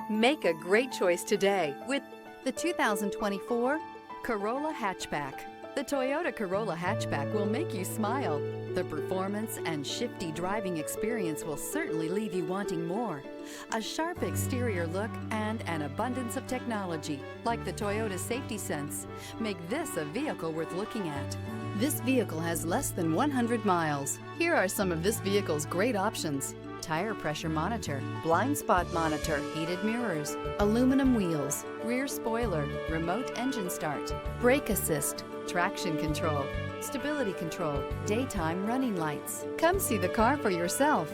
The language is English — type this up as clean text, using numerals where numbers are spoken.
Make a great choice today with the 2024 Corolla Hatchback. The Toyota Corolla Hatchback will make you smile. The performance and shifty driving experience will certainly leave you wanting more. A sharp exterior look and an abundance of technology, like the Toyota Safety Sense, make this a vehicle worth looking at. This vehicle has less than 100 miles. Here are some of this vehicle's great options: tire pressure monitor, blind spot monitor, heated mirrors, aluminum wheels, rear spoiler, remote engine start, brake assist, traction control, stability control, daytime running lights. Come see the car for yourself.